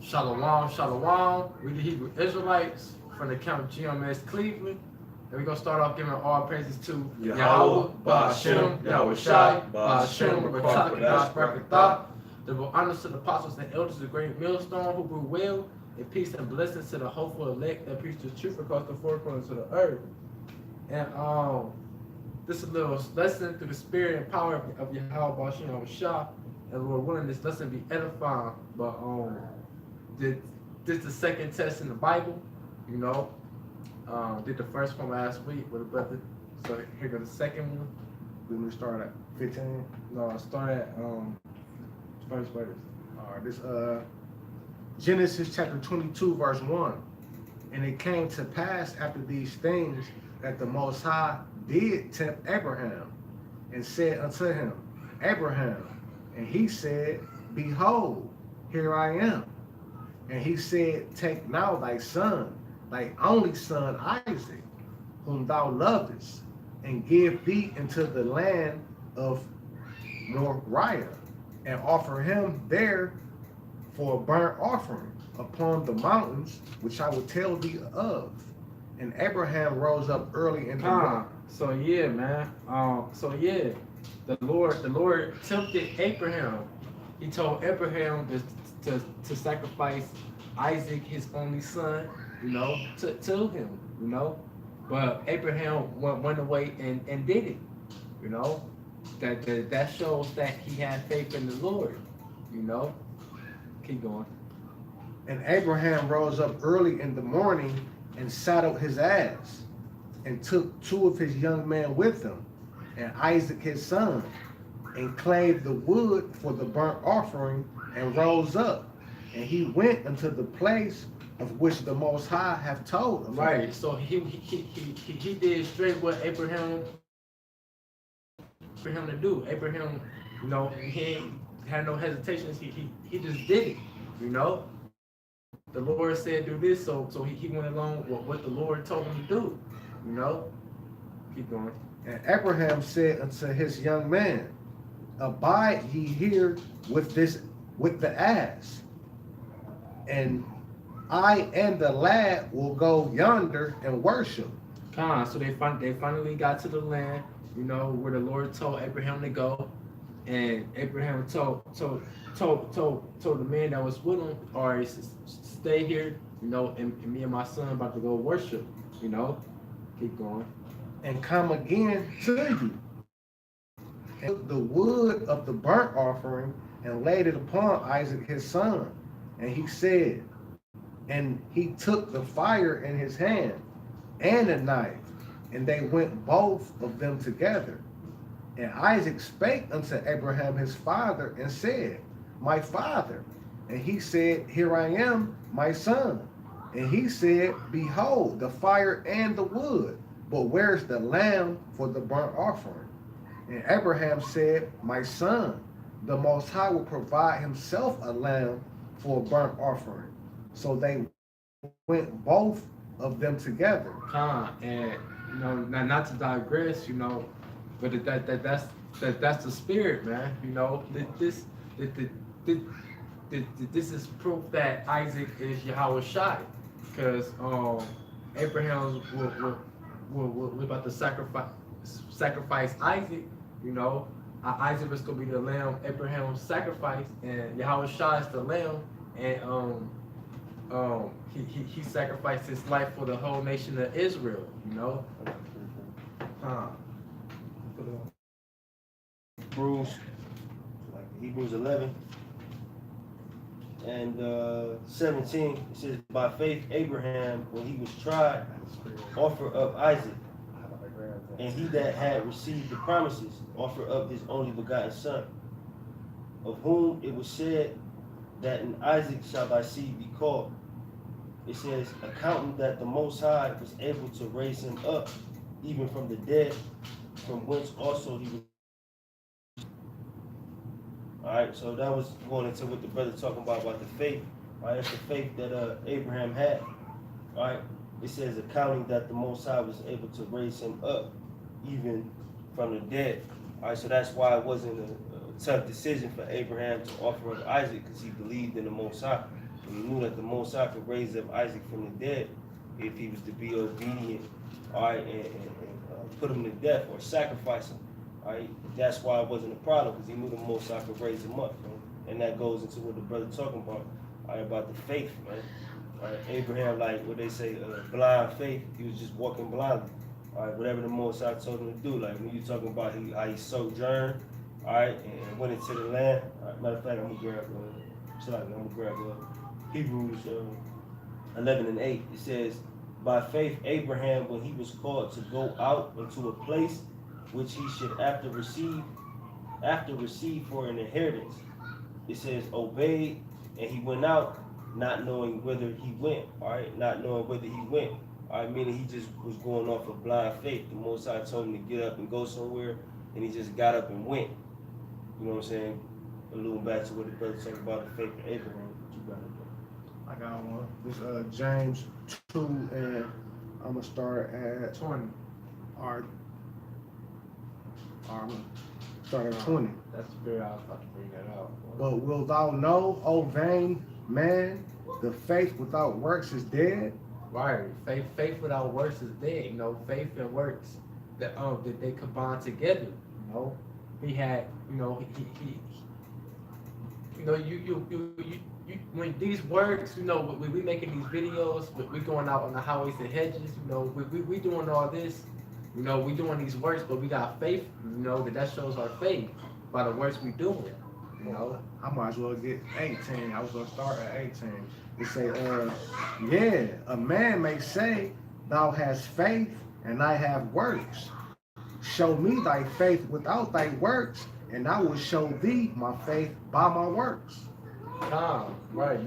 Shalom, shalom. We the Hebrew Israelites from the Count GMS Cleveland. And we're going to start off giving all praises to Yahweh, Ba'ashem, Yahweh Shai, Ba'ashem, Rakak, Barakatah. The honors to the apostles and elders of the great millstone who grew well, and peace and blessings to the hopeful elect that preach the truth across the four corners of the earth. And this is a little lesson through the spirit and power of Yahweh, Ba'ashem, Yahweh Shai. And Lord willing, this lesson be edifying. But this the second test in the Bible, you know. Did the first one last week with a brother. So here goes the second one. We start at 15. No, start at first verse. All right, this Genesis chapter 22, verse 1. And it came to pass after these things that the Most High did tempt Abraham, and said unto him, Abraham. And he said, Behold, here I am. And he said, Take now thy son, thy only son Isaac, whom thou lovest, and give thee into the land of Moriah, and offer him there for a burnt offering upon the mountains which I will tell thee of. And Abraham rose up early in the morning. So yeah, man. The Lord tempted Abraham. He told Abraham to sacrifice Isaac, his only son, you know, to him, you know. But Abraham went away and did it, you know. That shows that he had faith in the Lord, you know. Keep going. And Abraham rose up early in the morning and saddled his ass, and took two of his young men with him, and Isaac his son, and clave the wood for the burnt offering, and rose up. And he went unto the place of which the Most High have told him. Right. So he did straight what Abraham to do. Abraham, you know, he had no hesitations. He just did it. You know, the Lord said do this, so he went along with what the Lord told him to do. You know, keep going. And Abraham said unto his young man, Abide ye here with the ass, and I and the lad will go yonder and worship. So they finally got to the land, you know, where the Lord told Abraham to go, and Abraham told the man that was with him, all right, stay here, you know, and me and my son about to go worship, you know. Keep going. And come again to you. And took the wood of the burnt offering and laid it upon Isaac his son. And he said, and he took the fire in his hand and a knife, and they went both of them together. And Isaac spake unto Abraham his father, and said, My father. And he said, Here I am, my son. And he said, Behold, the fire and the wood, but where's the lamb for the burnt offering? And Abraham said, My son, the Most High will provide himself a lamb for a burnt offering. So they went both of them together. And you know, not to digress, you know, but that's the spirit, man. You know, this is proof that Isaac is Yahweh Shai, because Abraham was about to sacrifice Isaac. You know, Isaac was gonna be the lamb Abraham sacrificed, and Yahweh Shai is the lamb, and he sacrificed his life for the whole nation of Israel. You know. Hebrews 11 and 17, it says, By faith Abraham, when he was tried, offered up Isaac, and he that had received the promises offered up his only begotten son, of whom it was said that in Isaac shall thy seed be called. It says, accounting that the Most High was able to raise him up even from the dead, from whence also he was. All right, so that was going into what the brother talking about the faith. Right, that's the faith that Abraham had. All right, it says accounting that the Most High was able to raise him up even from the dead. All right, so that's why it wasn't a tough decision for Abraham to offer up Isaac, because he believed in the Most High. And he knew that the Most High could raise up Isaac from the dead if he was to be obedient, all right, and put him to death or sacrifice him. All right, that's why it wasn't a problem, because he knew the Most High could raise him up, man. And that goes into what the brother talking about, all right, about the faith, man. All right, Abraham, like what they say, blind faith. He was just walking blindly. All right, whatever the Most High told him to do. Like when you talking about how he sojourned, all right, and went into the land. All right, matter of fact, I'm gonna grab Hebrews 11 and 8. It says, by faith Abraham, when he was called to go out into a place which he should after receive for an inheritance, it says obeyed, and he went out, not knowing whither he went. All right, not knowing whither he went. All right, meaning he just was going off of blind faith. The Most High told him to get up and go somewhere, and he just got up and went. You know what I'm saying? Alluding back to what the brother talking about, the faith of Abraham. What you got it? I got one. This James 2, and I'm gonna start at 20. our start at 20. That's fair. I was about to bring that out. But wilt thou know, O vain man, the faith without works is dead? Right. Faith without works is dead. You know, faith and works that they combine together. You know, he had. You know, he you know, you when these works, you know, we making these videos, we going out on the highways and hedges. You know, we doing all this. You know, we doing these works, but we got faith. You know that shows our faith by the works we doing. You know, I might as well get 18. I was gonna start at 18. It say, yeah, a man may say, thou hast faith, and I have works. Show me thy faith without thy works, and I will show thee my faith by my works. Right.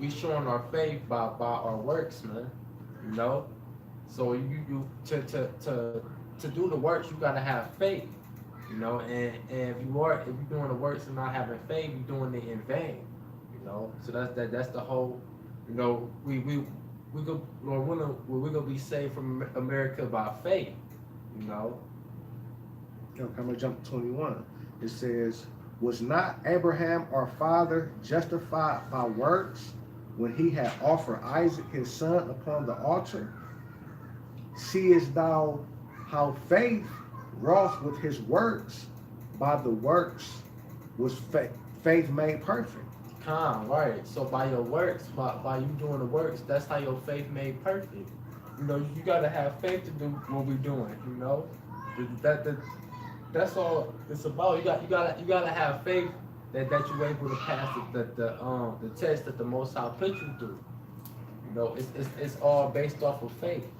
We showing our faith by our works, man. You know, so you to do the works, you gotta have faith. You know, and if you're doing the works and not having faith, you're doing it in vain. You know, so that's the whole. You know, we go, Lord willing, we're gonna be saved from America by faith. You know. Okay, I'm gonna jump to 21. It says, was not Abraham our father justified by works when he had offered Isaac his son upon the altar? Seest thou how faith wrought with his works? By the works was faith made perfect. Right. So by your works, by you doing the works, that's how your faith made perfect. You know, you gotta have faith to do what we're doing. You know, that's all it's about. You gotta have faith that you're able to pass the test that the Most High put you through. You know, it's all based off of faith.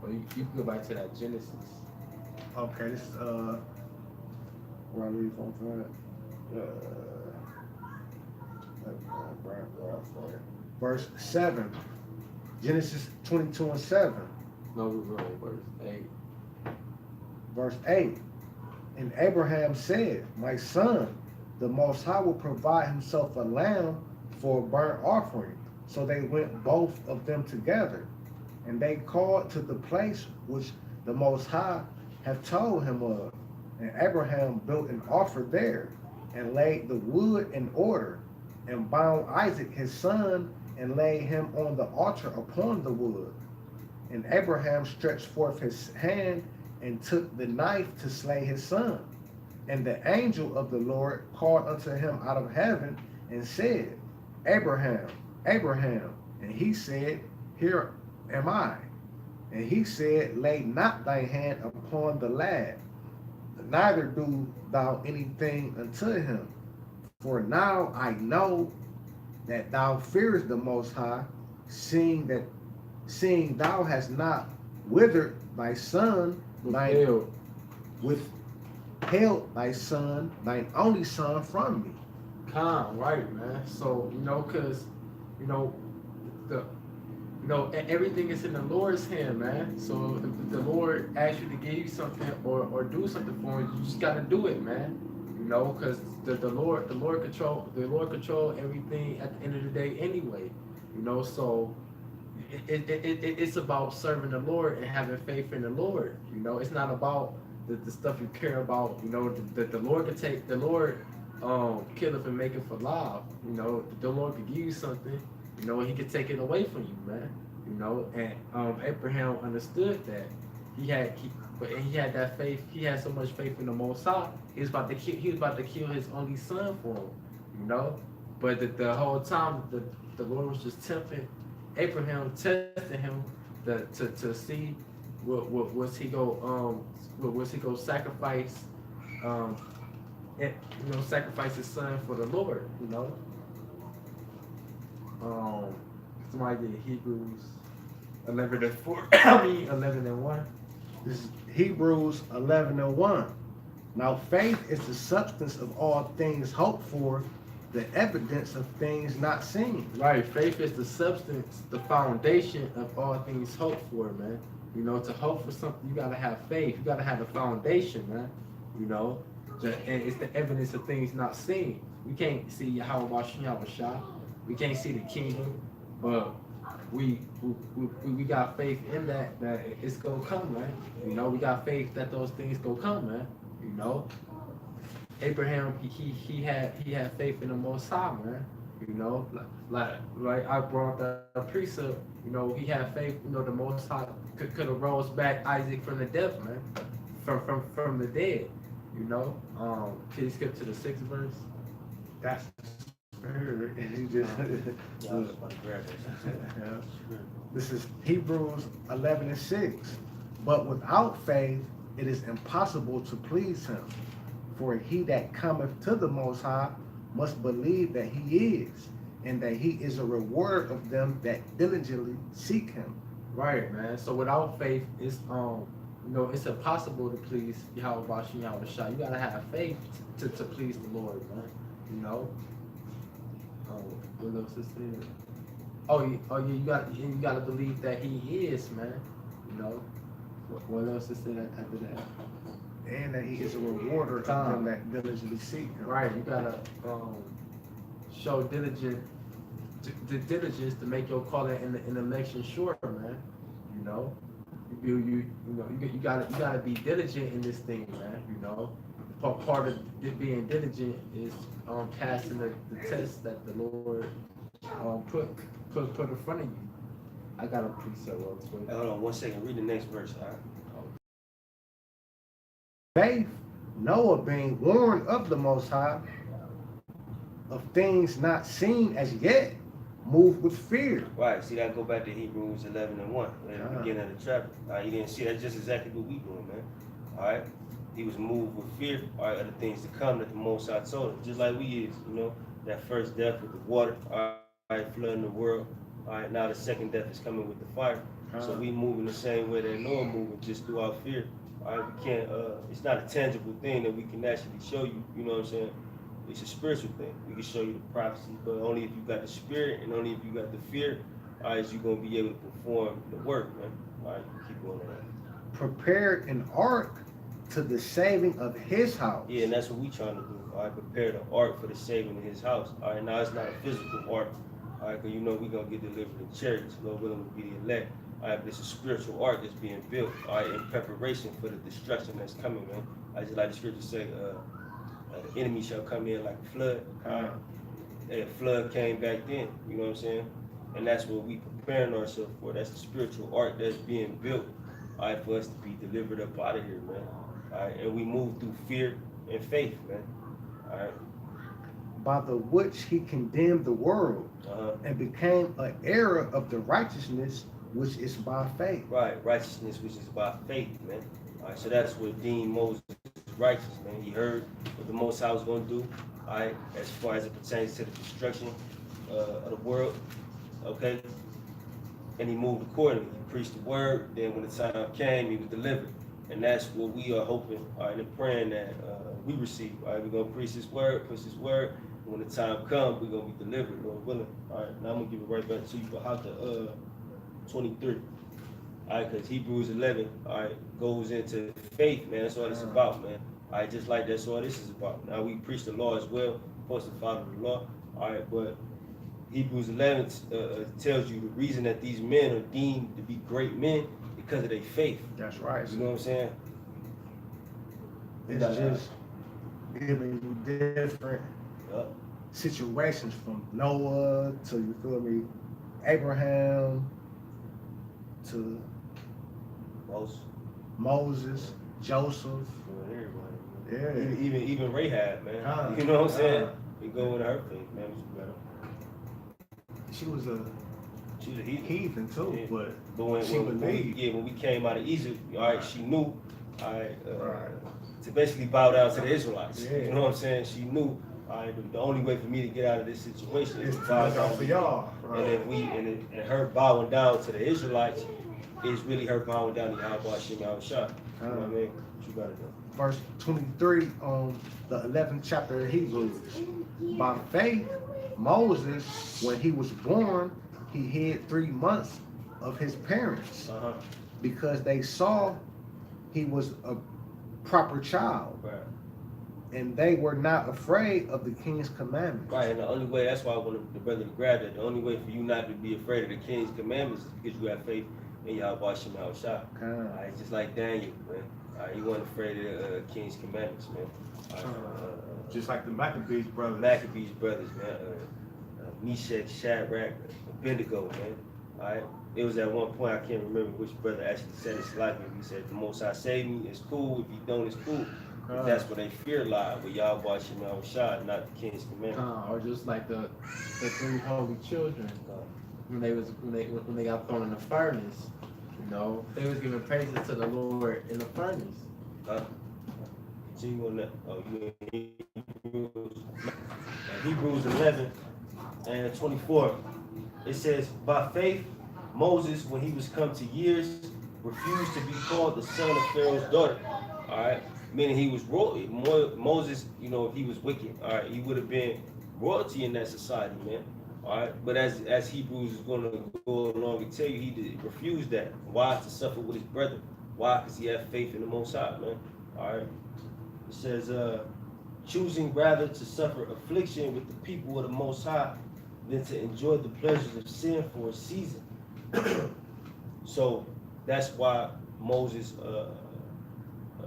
Or you can go back to that Genesis. Okay, this is where I leave off at. Verse 7. Genesis 22 and 7. No, we're wrong. Verse 8. Verse 8. And Abraham said, my son, the Most High will provide himself a lamb for a burnt offering. So they went both of them together. And they called to the place which the Most High have told him of. And Abraham built an altar there, and laid the wood in order, and bound Isaac his son, and laid him on the altar upon the wood. And Abraham stretched forth his hand, and took the knife to slay his son. And the angel of the Lord called unto him out of heaven, and said, Abraham, Abraham. And he said, Here am I. And he said, lay not thy hand upon the lad, neither do thou anything unto him. For now I know that thou fearest the Most High, seeing thou hast not withered thy son, withheld thy son, thine only son, from me. Right, man. So, you know, cause, you know, everything is in the Lord's hand, man. So if the Lord asks you to give you something or do something for him, you just gotta do it, man. You know, cause the Lord control everything at the end of the day anyway. You know, so it's about serving the Lord and having faith in the Lord. You know, it's not about the stuff you care about. You know, the Lord can take the Lord kill it and make it for life. You know, the Lord could give you something. You know, He could take it away from you, man. You know, and Abraham understood that. But he had that faith. He had so much faith in the Most High. He was about to kill his only son for him. You know, but the whole time the Lord was just tempting Abraham, testing him to see was he go sacrifice sacrifice his son for the Lord. You know. Somebody did Hebrews 11:4. 11:1. This is Hebrews 11:1. Now faith is the substance of all things hoped for, the evidence of things not seen. Right. Faith is the substance, the foundation of all things hoped for, man. You know, to hope for something, you gotta have faith. You gotta have a foundation, man. You know, and it's the evidence of things not seen. We can't see Yahweh Shah. We can't see the kingdom, but we got faith in that it's gonna come, man. You know, we got faith that those things gonna come, man. You know, Abraham he had faith in the Most High, man. You know, like I brought that precept. You know, he had faith. You know, the Most High could have rose back Isaac from the death, man, from the dead. You know, can you skip to the 6th verse? That's and he just Yeah, I was about to grab that. This is Hebrews 11:6. But without faith it is impossible to please him. For he that cometh to the Most High must believe that he is, and that he is a reward of them that diligently seek him. Right, man. So without faith, it's it's impossible to please Yahweh Shah. You gotta have faith to please the Lord, man. You know. What else is there? You gotta believe that He is, man. You know. What else is there after that? And that he is a rewarder of them that diligently seek him. Right. You gotta show diligence to make your calling in the election sure, man. You know. You gotta be diligent in this thing, man. You know. Part of it being diligent is passing the test that the Lord put in front of you. I got a precept real quick. Hey, hold on 1 second. Read the next verse, all right? Faith, Noah being warned of the Most High, of things not seen as yet, moved with fear. Right. See that go back to Hebrews 11:1 at the beginning of the chapter. You didn't see that's just exactly what we doing, man. All right. He was moved with fear, all right, of the things to come that the Most High told him, just like we is, you know, that first death with the water, all right, flooding the world, all right, now the second death is coming with the fire. So we moving the same way that Noah moving, just through our fear. All right, we can't, it's not a tangible thing that we can actually show you, you know what I'm saying? It's a spiritual thing. We can show you the prophecy, but only if you got the spirit and only if you got the fear, all right, is you gonna be able to perform the work, man. All right, keep going on that. Prepared an ark to the saving of his house. Yeah, and that's what we trying to do. All right, prepare the ark for the saving of his house. All right, now it's not a physical ark. All right, because you know we're going to get delivered in chariots. Lord willing, will be the elect. All right, but it's a spiritual ark that's being built, all right, in preparation for the destruction that's coming, man. I just like the scripture say, the enemy shall come in like a flood. All right, a flood came back then, you know what I'm saying? And that's what we preparing ourselves for. That's the spiritual ark that's being built, all right, for us to be delivered up out of here, man. All right, and we move through fear and faith, man. All right. By the which he condemned the world and became an heir of the righteousness which is by faith. Right, righteousness which is by faith, man. All right, so that's what deemed Moses righteous, man. He heard what the Most High was going to do, all right, as far as it pertains to the destruction of the world, okay? And he moved accordingly. He preached the word, then when the time came, he was delivered. And that's what we are hoping, all right, and praying that we receive. All right, we're going to preach this word, push this word. And when the time comes, we're going to be delivered, Lord willing. All right, now I'm going to give it right back to you. But how to 23. All right, because Hebrews 11, all right, goes into faith, man. That's all it's about, man. All right, just like that's all this is about. Now, we preach the law as well, supposed to follow the law. All right, but Hebrews 11 tells you the reason that these men are deemed to be great men because of their faith. That's right. You know what I'm saying? giving you different Yup. situations from Noah to, you feel me, Abraham to Most. Moses, Joseph. Everybody. Yeah. Even Rahab, man. Ah, You know what I'm saying? ah. You go with her faith, man. What you better. She was a She was a heathen. heathen too, Yeah. but But when, she when, believed. when we came out of Egypt, all right, she knew, all right, Right. to basically bow down to the Israelites. Yeah. You know what I'm saying? She knew, all right, the only way for me to get out of this situation is It's to bow look down out for to y'all. And then and her bowing down to the Israelites is really her bowing down to Yahweh Hashem Yahushua. You know what I mean? What you gotta do? Verse 23 on the 11th chapter of Hebrews. By faith, Moses, when he was born, he hid 3 months of his parents Uh-huh. because they saw he was a proper child, Right. and they were not afraid of the king's commandments. Right, and the only way, that's why I wanted the brother to grab that, the only way for you not to be afraid of the king's commandments is because you have faith in Yahweh Hashem Yahushua. Kind. Alright, just like Daniel, man. He wasn't afraid of the king's commandments, man. Just like the Maccabees brothers. Maccabees brothers, man. Meshach, Shadrach, Abednego, man. Alright, it was at one point, I can't remember which brother actually said it's like me. He said, the Most High saved me, it's cool. If you don't, it's cool. But that's where they fear lied, with Yahweh Hashem Yahushua, not the king's commandments. Or just like the 3 holy children when they got thrown in the furnace. You know, they was giving praises to the Lord in the furnace. Continue on that. Oh, you in Hebrews. Hebrews 11 and 24. It says, by faith, Moses, when he was come to years, refused to be called the son of Pharaoh's daughter. All right, meaning he was royalty. Moses, you know, if he was wicked, all right, he would have been royalty in that society, man. All right, but as Hebrews is going to go along and tell you, he refused that. Why? To suffer with his brother. Why? Because he had faith in the Most High, man. All right. It says, choosing rather to suffer affliction with the people of the Most High than to enjoy the pleasures of sin for a season. So that's why Moses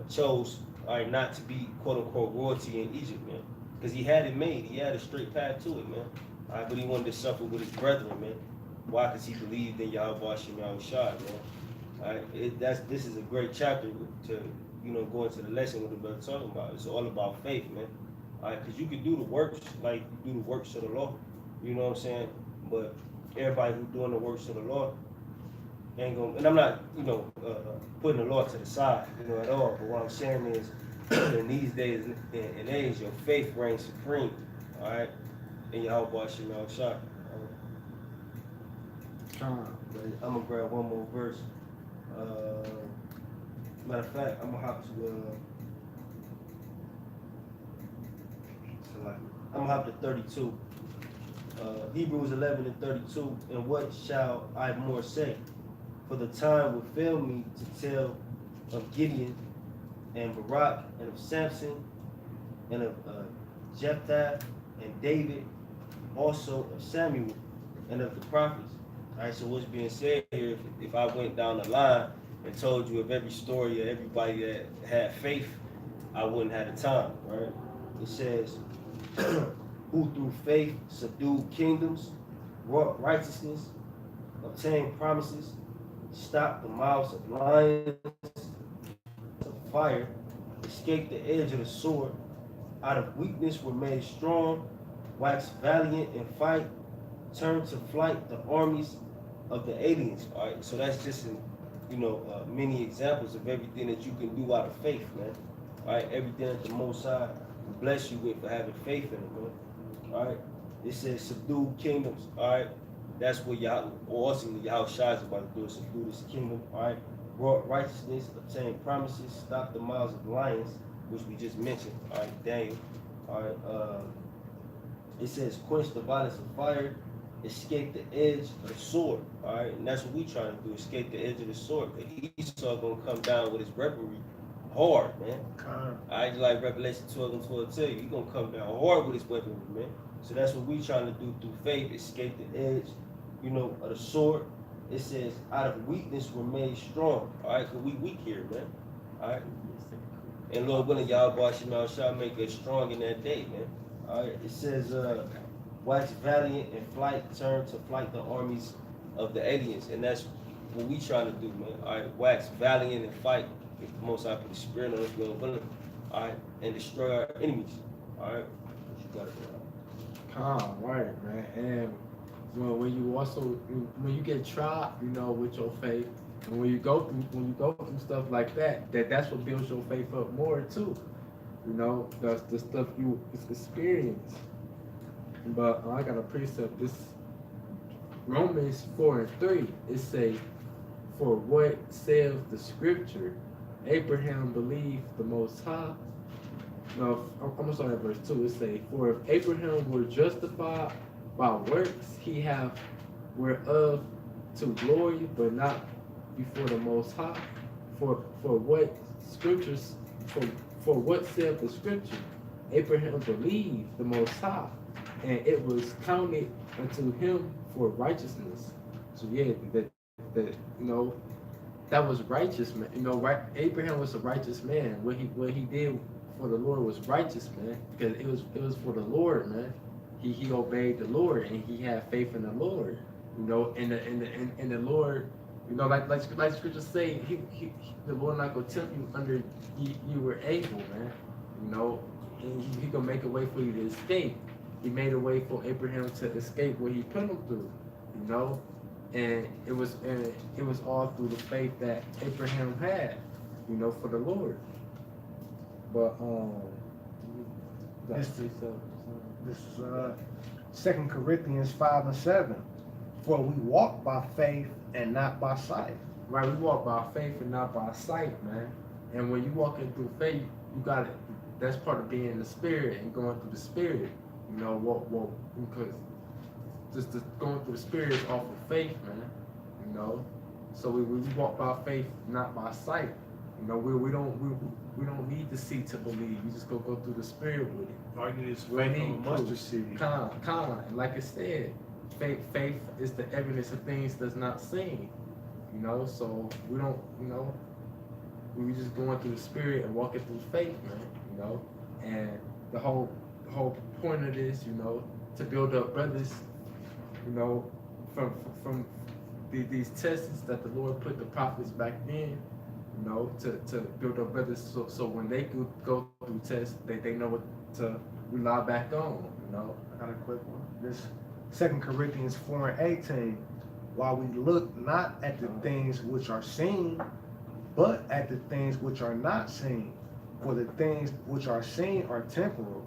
chose, all right, not to be quote unquote royalty in Egypt, man, because he had it made. He had a straight path to it, man. All right, but he wanted to suffer with his brethren, man. Why? Because he believed in Yahweh Hashem Yahushua, man. All right, this is a great chapter to, you know, go into the lesson what the brother talking about. It's all about faith, man. All right, because you can do the works like you do the works of the law. You know what I'm saying? But everybody who's doing the works of the law ain't gonna. And I'm not, you know, putting the law to the side, you know, at all. But what I'm saying is, in these days and age, your faith reigns supreme. All right, and Yahweh Hashem Yahushua. I'm gonna grab one more verse. Matter of fact, I'm gonna hop to 32. Hebrews 11 and 32. And what shall I more say? For the time will fail me to tell of Gideon and Barak and of Samson and of Jephthah and David, also of Samuel and of the prophets. All right, so what's being said here, if I went down the line and told you of every story of everybody that had faith, I wouldn't have the time, right? It says, who through faith subdued kingdoms, wrought righteousness, obtained promises, stopped the mouths of lions, of fire, escaped the edge of the sword, out of weakness were made strong, waxed valiant in fight, turned to flight the armies of the aliens. All right, so that's just many examples of everything that you can do out of faith, man. All right, everything that the Most High bless you with for having faith in it, man. All right, it says subdue kingdoms. All right, that's what ultimately Yahushua is about to do, subdue this kingdom. All right, brought righteousness, obtained promises, stopped the mouths of lions, which we just mentioned. All right, Daniel. All right, it says quench the violence of fire, escape the edge of the sword. All right, and that's what we trying to do, escape the edge of the sword. Because Esau gonna come down with his revelry hard, man. I like Revelation 12 and 12 tell you, he's gonna come down hard with his weaponry, man. So that's what we trying to do through faith, escape the edge, of the sword. It says, out of weakness we're made strong. All right, because we weak here, man. All right. And Lord willing, Yahweh Shema shall make us strong in that day, man. All right. It says, wax valiant in flight, turn to flight the armies of the aliens. And that's what we trying to do, man. All right. Wax valiant and fight. If the Most High put the spirit on us, Lord willing. All right. And destroy our enemies. All right. What you got it, Calm, right, man. And when you also when you get tried, with your faith, and when you go through stuff like that's what builds your faith up more too. That's the stuff you experience. But I got a precept. This Romans 4:3. It say, "For what saith the Scripture? Abraham believed the Most High." No, I'm gonna start at verse 2. It say, "For if Abraham were justified by works, he have whereof to glory, but not before the Most High. For what scriptures, for what saith the Scripture? Abraham believed the Most High, and it was counted unto him for righteousness." So yeah, that was righteous, man. Right? Abraham was a righteous man. What he did for the Lord was righteous, man, because it was for the Lord, man. He obeyed the Lord and he had faith in the Lord, and the Lord, like scriptures say, the Lord not gonna tempt you under you were able, man, and he gonna make a way for you to escape. He made a way for Abraham to escape what he put him through, and it was all through the faith that Abraham had, for the Lord. But This is 2 Corinthians 5:7. For we walk by faith and not by sight. Right, we walk by faith and not by sight, man. And when you walking through faith, you got it. That's part of being in the spirit and going through the spirit. Because just going through the spirit is off of faith, man. So we walk by faith, not by sight. We don't need to see to believe. We just go through the spirit with it. All you need is faith on a mustard seed. And like I said, faith is the evidence of things that's not seen. So we don't, we just going through the spirit and walking through faith, man. And the whole point of this, to build up brothers, from these tests that the Lord put the prophets back then. To build up brothers, so when they go through tests, they know what to rely back on. I got a quick one. This 2 Corinthians 4:18. While we look not at the things which are seen, but at the things which are not seen. For the things which are seen are temporal,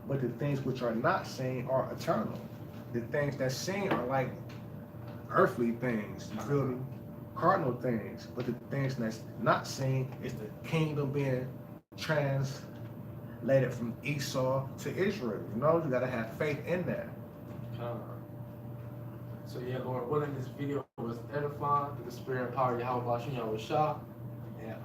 but the things which are not seen are eternal. The things that seen are like earthly things, you feel me? Cardinal things, but the things that's not seen is the kingdom being translated from Esau to Israel. You gotta have faith in that. So yeah, Lord willing, this video was edifying through the spirit and power of Yahweh Ba'ashem Yahweh Shah, and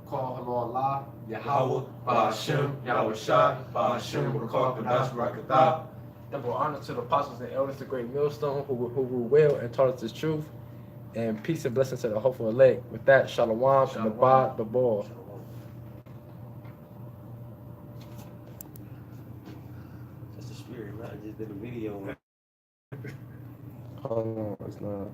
call hello Allah, Yahweh Ba'ashem Yahweh Shah, Ba'ashem Rakal Kadash Barakatah. Double honor to the apostles and elders, the great millstone who ruled well and taught us the truth. And peace and blessings to the hopeful elect. With that, shalom, and the bod, the ball. That's the spirit, man. I just did a video. Hold on, it's not.